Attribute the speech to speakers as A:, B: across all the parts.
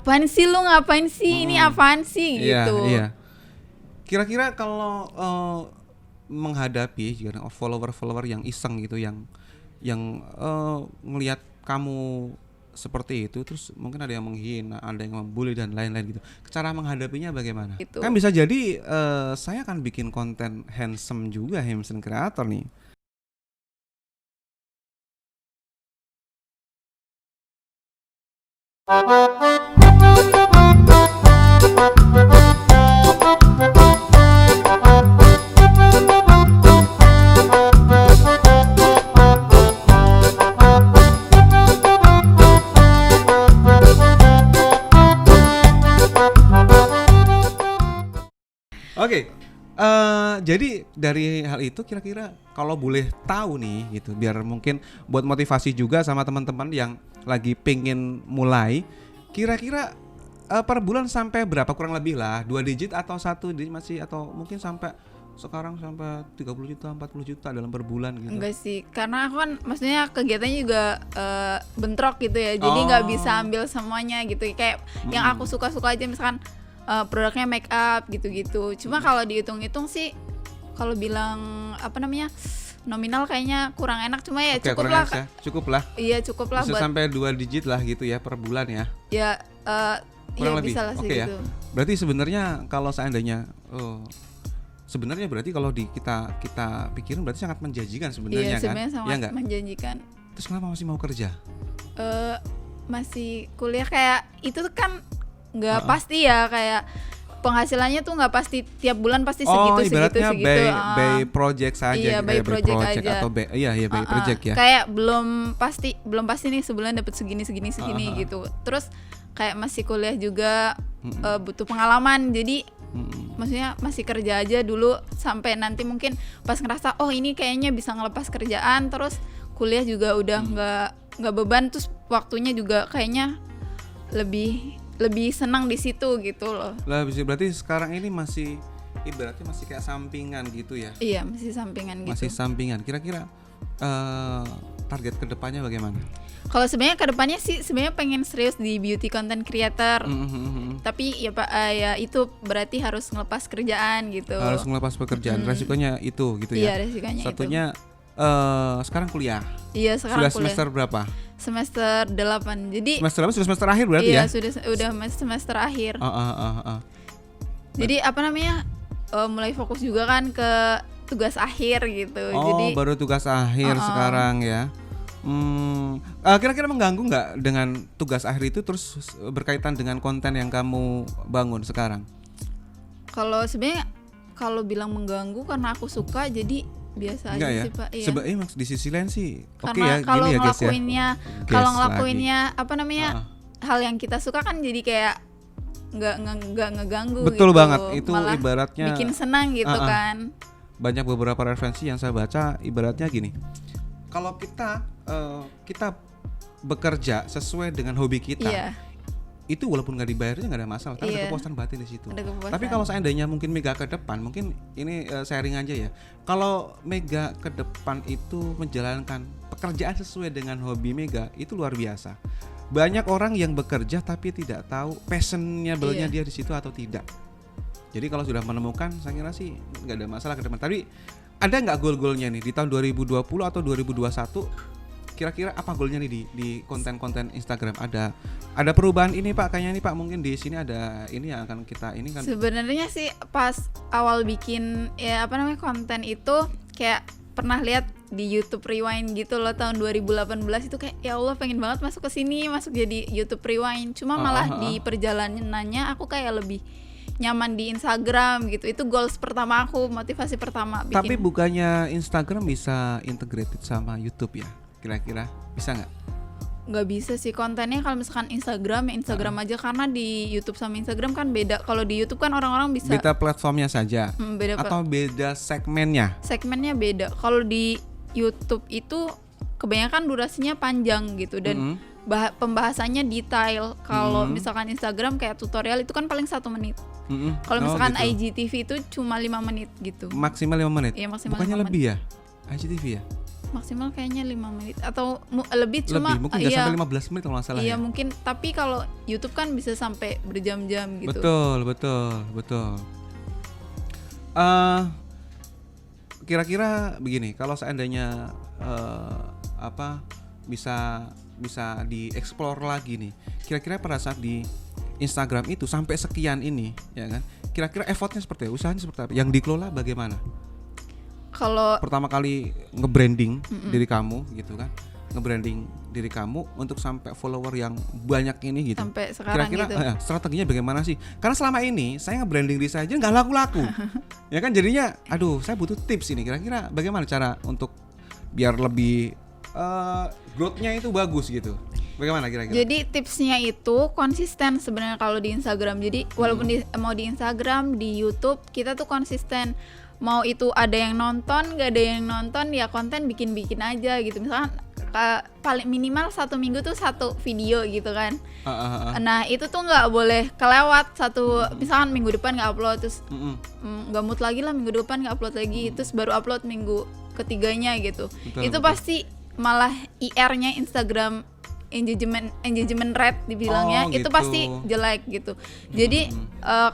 A: apaan sih lu, ngapain sih, ini apaan sih gitu.
B: Iya. Kira-kira kalau menghadapi follower yang iseng gitu, yang ngelihat kamu seperti itu, terus mungkin ada yang menghina, ada yang membuli dan lain-lain gitu. Cara menghadapinya bagaimana?
A: Gitu.
B: Kan bisa jadi saya akan bikin konten handsome creator nih. Oke, jadi dari hal itu kira-kira kalau boleh tahu nih gitu, biar mungkin buat motivasi juga sama teman-teman yang lagi pengen mulai, kira-kira per bulan sampai berapa, kurang lebih lah 2 digit atau 1 digit masih, atau mungkin sampai sekarang sampai 30 juta, 40 juta dalam per bulan gitu?
A: Enggak sih, karena aku kan maksudnya kegiatannya juga bentrok gitu ya, jadi nggak bisa ambil semuanya gitu. Kayak yang aku suka-suka aja, misalkan produknya make up gitu-gitu. Cuma kalau dihitung-hitung sih, kalau bilang apa namanya, nominal kayaknya kurang enak. Cuma ya cukup lah.
B: Ya? Cukup lah.
A: Iya cukup lah.
B: Bisa buat sampai 2 digit lah gitu ya per bulan ya.
A: Ya
B: kurang
A: ya
B: lebih.
A: Bisa lah sih
B: ya.
A: gitu.
B: Berarti sebenarnya kalau seandainya berarti kalau kita pikirin berarti sangat menjanjikan sebenarnya.
A: Iya, sebenarnya
B: kan?
A: sangat menjanjikan.
B: Terus kenapa masih mau kerja?
A: Masih kuliah, kayak itu kan nggak pasti ya, kayak penghasilannya tuh nggak pasti tiap bulan pasti segitu
B: ibaratnya
A: segitu.
B: by project saja.
A: Iya, by project aja.
B: Atau by project ya.
A: Kayak belum pasti nih sebulan dapat segini gitu. Terus kayak masih kuliah juga, butuh pengalaman, jadi maksudnya masih kerja aja dulu sampai nanti mungkin pas ngerasa ini kayaknya bisa ngelepas kerjaan, terus kuliah juga udah nggak beban, terus waktunya juga kayaknya lebih senang di situ gitu loh.
B: Lah berarti sekarang ini masih ibaratnya masih kayak sampingan gitu ya?
A: Iya, masih sampingan gitu.
B: Masih sampingan. Kira-kira target kedepannya bagaimana?
A: Kalau sebenarnya kedepannya sih sebenarnya pengen serius di beauty content creator. Tapi ya Pak, ya itu berarti harus ngelepas kerjaan gitu.
B: Harus ngelepas pekerjaan. Resikonya itu gitu ya.
A: Iya, resikonya
B: satunya
A: itu.
B: Sekarang kuliah.
A: Iya, sekarang
B: sudah semester berapa?
A: Semester 8. Jadi
B: semester 8 sudah semester akhir berarti
A: ya?
B: Iya,
A: udah semester akhir. Jadi apa namanya? Mulai fokus juga kan ke tugas akhir gitu. Jadi
B: baru tugas akhir sekarang ya. Kira-kira mengganggu nggak dengan tugas akhir itu, terus berkaitan dengan konten yang kamu bangun sekarang?
A: Kalau sebenarnya kalau bilang mengganggu karena aku suka, jadi biasa
B: enggak
A: aja
B: ya?
A: sih Pak. Iya.
B: Di sisi lain sih
A: oke ya,
B: kalau
A: gini ya guys ya. Kalau ngelakuinnya apa namanya, hal yang kita suka kan, jadi kayak nggak ngeganggu.
B: Betul
A: gitu.
B: Banget, itu
A: malah
B: ibaratnya
A: bikin senang gitu kan.
B: Banyak beberapa referensi yang saya baca, ibaratnya gini. Kalau kita bekerja sesuai dengan hobi kita, itu walaupun nggak dibayar itu nggak ada masalah, karena ada kepuasan batin di situ. Tapi kalau seandainya mungkin Mega ke depan, mungkin ini sharing aja ya. Kalau Mega ke depan itu menjalankan pekerjaan sesuai dengan hobi Mega, itu luar biasa. Banyak orang yang bekerja tapi tidak tahu passionnya dia di situ atau tidak. Jadi kalau sudah menemukan, saya kira sih nggak ada masalah ke depan. Tapi ada nggak goal-goalnya nih di tahun 2020 atau 2021? Kira-kira apa goalnya nih di konten-konten Instagram? Ada perubahan ini Pak, kayaknya nih Pak, mungkin di sini ada ini yang akan kita ini kan.
A: Sebenarnya sih pas awal bikin konten itu, kayak pernah lihat di YouTube Rewind gitu loh tahun 2018 itu, kayak ya Allah pengen banget masuk ke sini, masuk jadi YouTube Rewind. Cuma malah di perjalanannya aku kayak lebih nyaman di Instagram gitu. Itu goals pertama aku, motivasi pertama bikin.
B: Tapi bukannya Instagram bisa integrated sama YouTube ya? Kira-kira bisa nggak?
A: Nggak bisa sih, kontennya kalau misalkan Instagram aja, karena di YouTube sama Instagram kan beda. Kalau di YouTube kan orang-orang bisa
B: beda platformnya saja, atau beda segmennya?
A: Segmennya beda. Kalau di YouTube itu kebanyakan durasinya panjang gitu, dan pembahasannya detail. Kalau misalkan Instagram kayak tutorial itu kan paling 1 menit. Kalau misalkan gitu. IGTV itu cuma 5 menit gitu.
B: Maksimal 5 menit?
A: Iya, maksimal.
B: Bukannya
A: 5
B: lebih
A: menit.
B: Ya IGTV ya?
A: maksimal kayaknya 5 menit atau lebih, cuma
B: mungkin nggak sampai 15 menit kalau nggak salah
A: iya
B: ya.
A: mungkin, tapi kalau YouTube kan bisa sampai berjam-jam gitu.
B: Betul. Kira-kira begini, kalau seandainya bisa dieksplor lagi nih, kira-kira pada saat di Instagram itu sampai sekian ini, ya kan? Kira-kira effortnya seperti apa? Usahanya seperti apa? Yang dikelola bagaimana?
A: Kalau
B: pertama kali nge-branding diri kamu gitu kan, nge-branding diri kamu untuk sampai follower yang banyak ini gitu.
A: Sampai sekarang
B: kira-kira
A: gitu.
B: Strateginya bagaimana sih? Karena selama ini saya nge-branding diri saya aja nggak laku-laku. Ya kan, jadinya aduh saya butuh tips ini. Kira-kira bagaimana cara untuk biar lebih growth-nya itu bagus gitu. Bagaimana kira-kira?
A: Jadi tipsnya itu konsisten sebenarnya kalau di Instagram. Jadi walaupun mau di Instagram, di YouTube, kita tuh konsisten. Mau itu ada yang nonton, gak ada yang nonton, ya konten bikin-bikin aja gitu. Misalkan paling minimal 1 minggu tuh 1 video gitu kan. Nah itu tuh nggak boleh kelewat misalkan minggu depan nggak upload, terus nggak mood lagi lah minggu depan nggak upload lagi, terus baru upload minggu ketiganya gitu. Itu pasti malah IR-nya Instagram engagement rate dibilangnya itu pasti jelek gitu. Jadi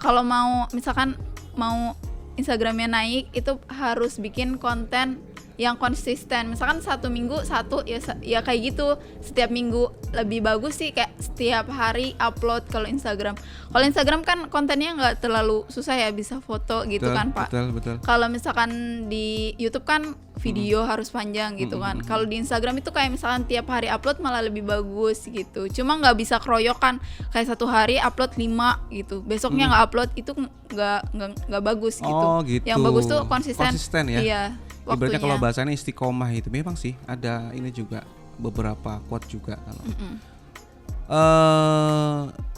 A: kalau misalkan mau Instagramnya naik, itu harus bikin konten yang konsisten. Misalkan 1 minggu 1 ya kayak gitu, setiap minggu. Lebih bagus sih kayak setiap hari upload kalau Instagram. Kalau Instagram kan kontennya nggak terlalu susah ya, bisa foto gitu kan Pak.
B: Betul.
A: Kalau misalkan di YouTube kan video harus panjang gitu kan. Kalau di Instagram itu kayak misalkan tiap hari upload malah lebih bagus gitu. Cuma nggak bisa keroyokan kayak 1 hari upload 5 gitu, besoknya nggak upload, itu nggak bagus gitu.
B: Gitu.
A: Yang bagus tuh konsisten ya. Iya.
B: Ibaratnya kalau bahasanya istiqomah itu memang sih ada ini juga beberapa quote juga kalau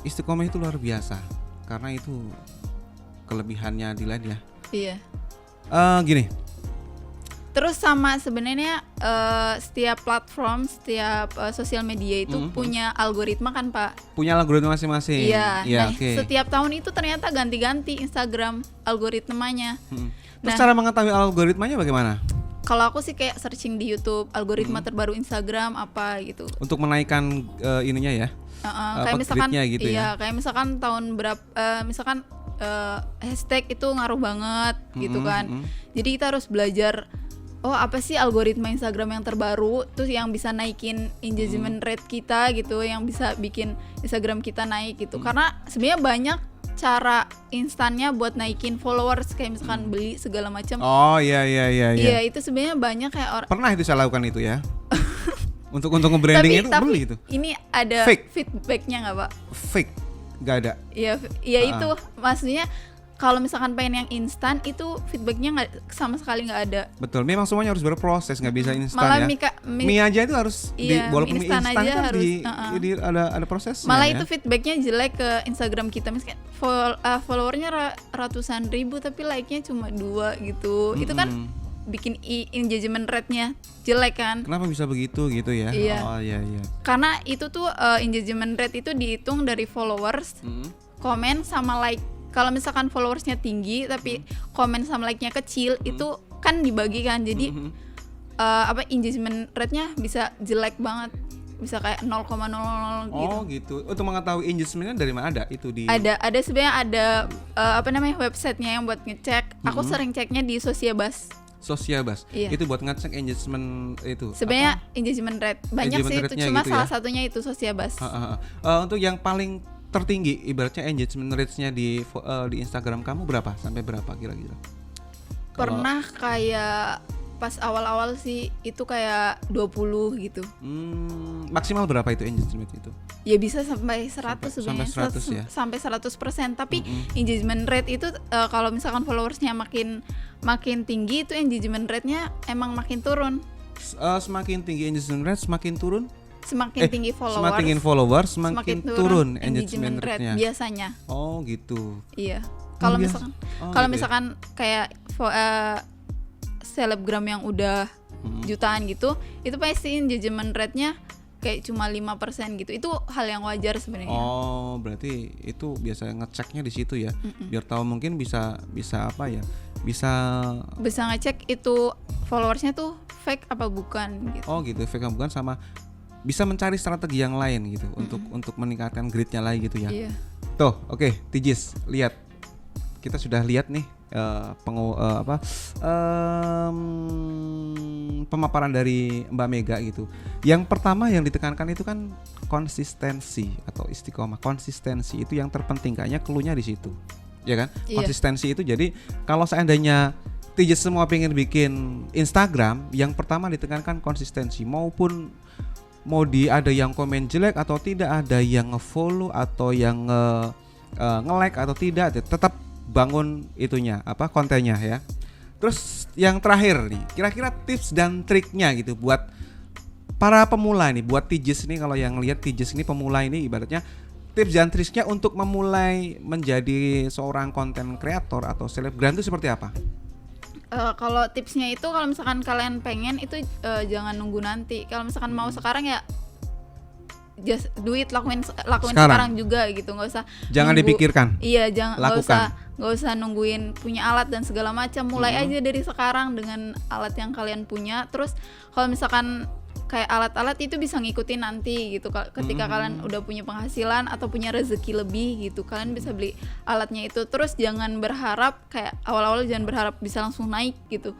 B: istiqomah itu luar biasa karena itu kelebihannya dilihat ya.
A: Iya.
B: Gini.
A: Terus sama sebenarnya setiap platform, setiap sosial media itu punya algoritma kan Pak?
B: Punya algoritma masing-masing.
A: Iya. Setiap tahun itu ternyata ganti-ganti Instagram algoritmanya.
B: Terus cara mengetahui algoritmanya bagaimana?
A: Kalau aku sih kayak searching di YouTube algoritma terbaru Instagram apa gitu.
B: Untuk menaikkan ininya ya.
A: Kayak misalkan
B: gitu ya.
A: Kayak misalkan tahun berapa misalkan hashtag itu ngaruh banget gitu kan. Jadi kita harus belajar apa sih algoritma Instagram yang terbaru, terus yang bisa naikin engagement rate kita gitu, yang bisa bikin Instagram kita naik gitu. Karena sebenarnya banyak cara instannya buat naikin followers, kayak misalkan beli segala macam.
B: Iya.
A: Iya, itu sebenarnya banyak kayak orang.
B: Pernah itu saya lakukan itu ya. untuk nge-branding itu beli itu.
A: Ini ada feedbacknya nggak Pak?
B: Fake, nggak ada.
A: Iya itu maksudnya. Kalau misalkan pengen yang instan itu feedbacknya sama sekali nggak ada.
B: Betul, memang semuanya harus berproses, nggak bisa instan
A: malah
B: ya. Mie aja itu harus walaupun mie instan kan
A: harus,
B: ada prosesnya.
A: Malah
B: ya.
A: itu feedbacknya jelek ke Instagram kita, misalkan followernya ratusan ribu tapi like-nya cuma 2 gitu. Itu kan bikin engagement rate-nya jelek kan.
B: Kenapa bisa begitu gitu ya?
A: Iya. Karena itu tuh engagement rate itu dihitung dari followers, komen sama like. Kalau misalkan followersnya tinggi tapi komen sama like-nya kecil, itu kan dibagi kan, jadi engagement rate-nya bisa jelek banget, bisa kayak 0,00 gitu.
B: Gitu. Untuk mengetahui engagement-nya dari mana ada itu di?
A: Ada sebenarnya ada website-nya yang buat ngecek. Aku sering ceknya di Sociabas.
B: Iya. Itu buat ngecek engagement itu.
A: Sebenarnya engagement rate banyak sih itu, cuma gitu salah satunya itu Sociabas.
B: Untuk yang paling tertinggi ibaratnya engagement rate-nya di Instagram kamu berapa sampai berapa kira-kira?
A: Pernah kayak pas awal-awal sih itu kayak 20 gitu.
B: Maksimal berapa itu engagement itu?
A: Ya bisa sampai 100 sebenarnya. Sampai 100%, tapi engagement rate itu kalau misalkan followersnya makin tinggi, itu engagement rate-nya emang makin turun.
B: Semakin tinggi engagement rate semakin turun?
A: Semakin tinggi followers,
B: semakin turun engagement rate-nya
A: biasanya.
B: Gitu.
A: Iya. Kalau misalkan kayak selebgram yang udah jutaan gitu, itu pasti engagement rate-nya kayak cuma 5% gitu. Itu hal yang wajar sebenarnya.
B: Oh, berarti itu biasa ngeceknya di situ ya. Biar tahu mungkin bisa apa ya? Bisa
A: ngecek itu followersnya tuh fake apa bukan gitu.
B: Oh, gitu, fake apa bukan, sama bisa mencari strategi yang lain gitu untuk meningkatkan grade-nya lagi gitu ya.
A: Iya.
B: Tuh, oke, Tijis, lihat. Kita sudah lihat nih pemaparan dari Mbak Mega gitu. Yang pertama yang ditekankan itu kan konsistensi atau istiqomah. Konsistensi itu yang terpenting, kayaknya clue-nya di situ. Ya kan?
A: Iya.
B: Konsistensi itu, jadi kalau seandainya Tijis semua pengen bikin Instagram, yang pertama ditekankan konsistensi, maupun mau ada yang komen jelek atau tidak, ada yang nge-follow atau yang nge-like atau tidak, tetap bangun itunya, kontennya ya. Terus yang terakhir nih, kira-kira tips dan triknya gitu buat para pemula nih, buat Tijis nih, kalau yang lihat Tijis ini pemula ini, ibaratnya tips dan triknya untuk memulai menjadi seorang konten kreator atau selebgram itu seperti apa?
A: Kalau tipsnya itu, kalau misalkan kalian pengen itu jangan nunggu nanti. Kalau misalkan mau sekarang ya just do it, lakuin sekarang juga gitu, nggak usah
B: jangan
A: nunggu,
B: dipikirkan.
A: Iya, jangan,
B: lakukan.
A: nggak usah nungguin punya alat dan segala macam. Mulai aja dari sekarang dengan alat yang kalian punya. Terus kalau misalkan kayak alat-alat itu bisa ngikutin nanti gitu, ketika kalian udah punya penghasilan atau punya rezeki lebih gitu, kalian bisa beli alatnya itu. Terus jangan berharap kayak awal-awal, jangan berharap bisa langsung naik gitu.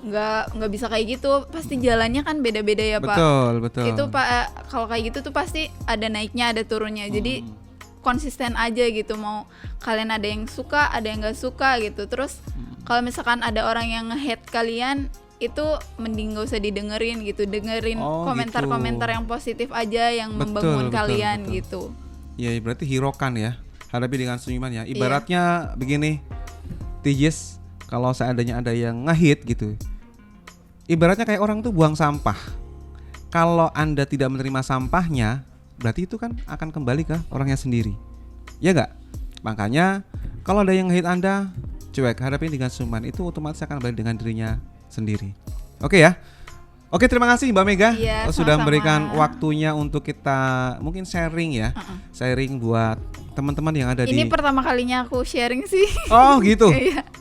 A: Nggak bisa kayak gitu, pasti jalannya kan beda-beda ya Pak.
B: Betul.
A: Itu Pak, kalau kayak gitu tuh pasti ada naiknya, ada turunnya. Jadi konsisten aja gitu, mau kalian ada yang suka, ada yang nggak suka gitu. Terus kalau misalkan ada orang yang nge-hate kalian, itu mending gak usah didengerin gitu. Dengerin komentar-komentar yang positif aja, yang membangun kalian gitu.
B: Ya berarti hiraukan ya, hadapi dengan senyuman ya. Ibaratnya begini, Tijis, kalau seandainya ada yang nge-hate gitu, ibaratnya kayak orang tuh buang sampah. Kalau Anda tidak menerima sampahnya, berarti itu kan akan kembali ke orangnya sendiri. Ya enggak? Makanya kalau ada yang nge-hate Anda, cuek, hadapi dengan senyuman, itu otomatis akan balik dengan dirinya sendiri. Oke ya. Oke, terima kasih Mbak Mega sudah memberikan waktunya untuk kita mungkin sharing ya. Sharing buat teman-teman yang ada
A: ini pertama kalinya aku sharing sih.
B: Oh gitu.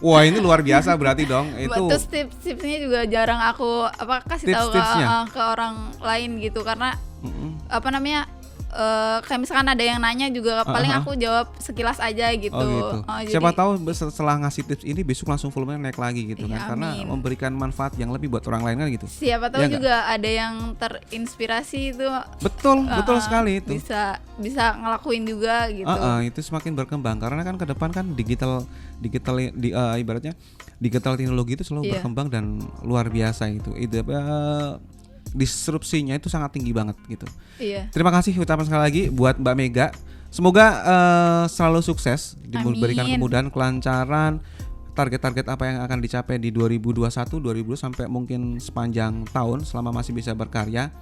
B: Wah, ini luar biasa berarti dong. Itu
A: terus tips-tipsnya juga jarang aku kasih tahu ke orang lain gitu, karena kayak misalkan ada yang nanya juga, paling aku jawab sekilas aja gitu.
B: Siapa tahu setelah ngasih tips ini besok langsung volumenya naik lagi gitu kan, karena memberikan manfaat yang lebih buat orang lain kan gitu.
A: Siapa tahu juga ada yang terinspirasi itu.
B: Betul sekali itu.
A: Bisa ngelakuin juga gitu.
B: Itu semakin berkembang karena kan ke depan kan digital ibaratnya digital teknologi itu selalu berkembang dan luar biasa gitu. Disrupsinya itu sangat tinggi banget gitu. Terima kasih ucapan sekali lagi buat Mbak Mega. Semoga selalu sukses, diberikan kemudahan, kelancaran, target-target apa yang akan dicapai di 2021, 2020 sampai mungkin sepanjang tahun selama masih bisa berkarya.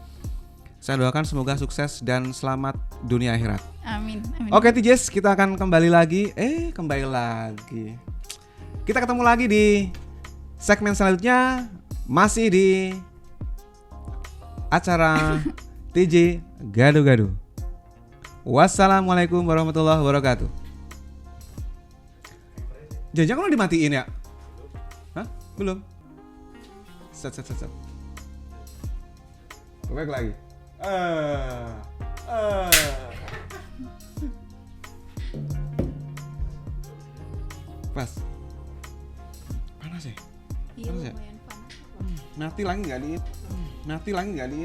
B: Saya doakan semoga sukses dan selamat dunia akhirat.
A: Amin.
B: Oke Tijis, kita akan kembali lagi. Kita ketemu lagi di segmen selanjutnya, masih di acara TJ Gado-Gado. Wassalamualaikum warahmatullahi wabarakatuh. Jangan lo dimatiin ya? Hah? Belum? Set. Baik lagi. Pas. Panas ya?
A: Iya, lumayan panas.
B: Mati lagi nggak di?